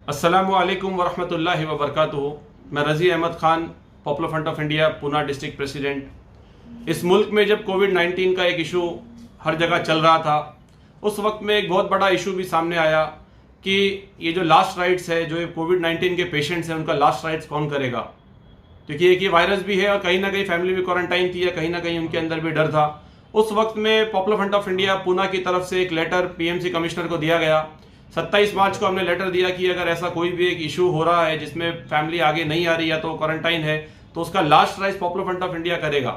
अस्सलामुअलैकुम वरहमतुल्लाहि वबरकातुहू। मैं Razi Ahmad Khan, popular front of India Poona district president. इस मुल्क में जब कोविड-19 का एक इशू हर जगह चल रहा था, उस वक्त में एक बहुत बड़ा इशू भी सामने आया कि ये जो लास्ट राइट्स है, जो ये कोविड-19 के पेशेंट्स हैं, उनका लास्ट राइट्स कौन करेगा, क्योंकि एक ये वायरस भी है और कहीं ना कहीं फैमिली भी क्वारंटाइन थी या कहीं ना कहीं उनके अंदर भी डर था। उस वक्त में popular front of India Poona की तरफ से एक लेटर पीएमसी कमिश्नर को दिया गया। 27 मार्च को हमने लेटर दिया कि अगर ऐसा कोई भी एक इशू हो रहा है जिसमें फैमिली आगे नहीं आ रही या तो क्वारंटाइन है, तो उसका last rites popular front of India करेगा,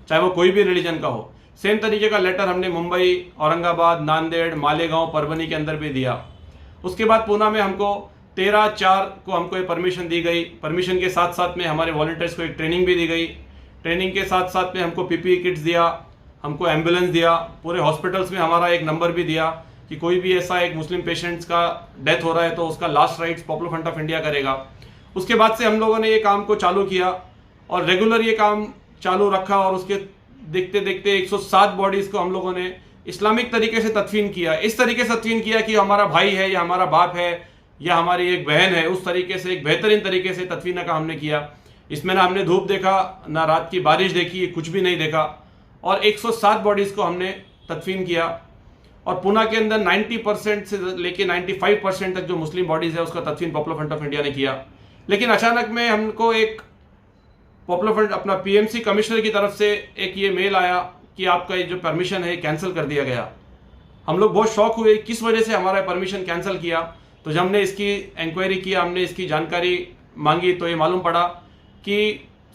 चाहे वो कोई भी रिलीजन का हो। सेम तरीके का लेटर हमने मुंबई, औरंगाबाद, नांदेड़, मालेगांव, परभनी के अंदर भी दिया। उसके बाद पूना में हमको 13/4 को हमको ये परमिशन दी गई। परमिशन के साथ साथ में हमारे वॉलंटियर्स को एक ट्रेनिंग भी दी गई। ट्रेनिंग के साथ साथ में हमको पीपीई किट्स दिया, हमको एम्बुलेंस दिया, पूरे हॉस्पिटल्स में हमारा एक नंबर भी दिया कि कोई भी ऐसा एक मुस्लिम पेशेंट्स का डेथ हो रहा है तो उसका last rites popular front of India करेगा। उसके बाद से हम लोगों ने ये काम को चालू किया और रेगुलर ये काम चालू रखा और उसके देखते देखते 107 बॉडीज़ को हम लोगों ने इस्लामिक तरीके से तदफीन किया। इस तरीके से तदफीन किया कि हमारा भाई है या हमारा बाप है या हमारी एक बहन है, उस तरीके से एक बेहतरीन तरीके से तदफीन का हमने किया। इसमें ना हमने धूप देखा, ना रात की बारिश देखी, कुछ भी नहीं देखा और 107 बॉडीज़ को हमने तदफीन किया। और पूना के अंदर 90% से लेके 95% तक जो मुस्लिम बॉडीज़ है उसका तदफीन पॉपुलर फ्रंट ऑफ इंडिया ने किया। लेकिन अचानक में हमको एक पॉपुलर फ्रंट अपना पीएमसी कमिश्नर की तरफ से एक ये मेल आया कि आपका ये जो परमिशन है कैंसिल कर दिया गया। हम लोग बहुत शौक हुए किस वजह से हमारा परमिशन कैंसिल किया। तो जब हमने इसकी इंक्वायरी किया, हमने इसकी जानकारी मांगी, तो ये मालूम पड़ा कि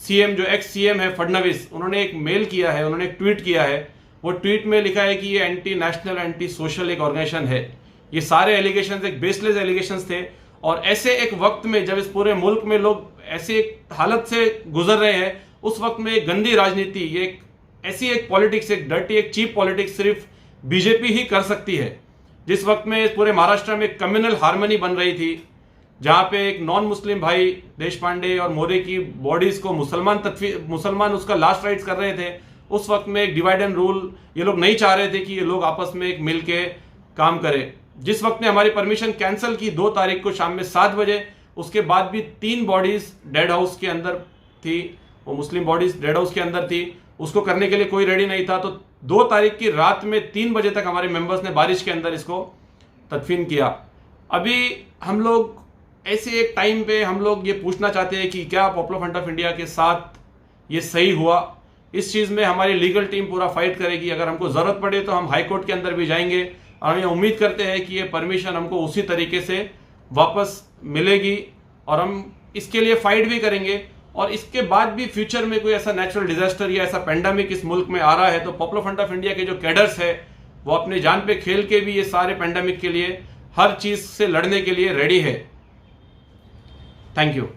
सीएम जो एक्स सीएम है फडणवीस, उन्होंने एक मेल किया है, उन्होंने एक ट्वीट किया है। वो ट्वीट में लिखा है कि ये एंटी नेशनल एंटी सोशल एक ऑर्गेनाइजेशन है। ये सारे एलिगेशंस एक बेसलेस एलिगेशंस थे और ऐसे एक वक्त में जब इस पूरे मुल्क में लोग ऐसी एक हालत से गुजर रहे हैं, उस वक्त में एक गंदी राजनीति, ये एक ऐसी एक पॉलिटिक्स, एक डर्टी, एक चीप पॉलिटिक्स सिर्फ बीजेपी ही कर सकती है। जिस वक्त में पूरे महाराष्ट्र में एक कम्युनल हार्मनी बन रही थी, जहां पे एक नॉन मुस्लिम भाई देश पांडे और मोरे की बॉडीज को मुसलमान उसका लास्ट राइट्स कर रहे थे, उस वक्त में एक डिवाइड एंड रूल ये लोग नहीं चाह रहे थे कि ये लोग आपस में एक मिल के काम करें। जिस वक्त ने हमारी परमिशन कैंसिल की 2 तारीख को शाम में 7 बजे, उसके बाद भी 3 बॉडीज डेड हाउस के अंदर थी, वो मुस्लिम बॉडीज डेड हाउस के अंदर थी, उसको करने के लिए कोई रेडी नहीं था। तो 2 तारीख की रात में 3 बजे तक हमारे मेंबर्स ने बारिश के अंदर इसको तदफीन किया। अभी हम लोग ऐसे एक टाइम पे हम लोग ये पूछना चाहते हैं कि क्या पॉपुलर फ्रंट ऑफ इंडिया के साथ ये सही हुआ। इस चीज़ में हमारी लीगल टीम पूरा फाइट करेगी। अगर हमको ज़रूरत पड़े तो हम हाई कोर्ट के अंदर भी जाएंगे और हम ये उम्मीद करते हैं कि ये परमिशन हमको उसी तरीके से वापस मिलेगी और हम इसके लिए फाइट भी करेंगे। और इसके बाद भी फ्यूचर में कोई ऐसा नेचुरल डिजास्टर या ऐसा पेंडेमिक इस मुल्क में आ रहा है तो पॉपुलर फ्रंट ऑफ इंडिया के जो कैडर्स है वो अपनी जान पे खेल के भी ये सारे पेंडेमिक के लिए हर चीज़ से लड़ने के लिए रेडी है। Thank you.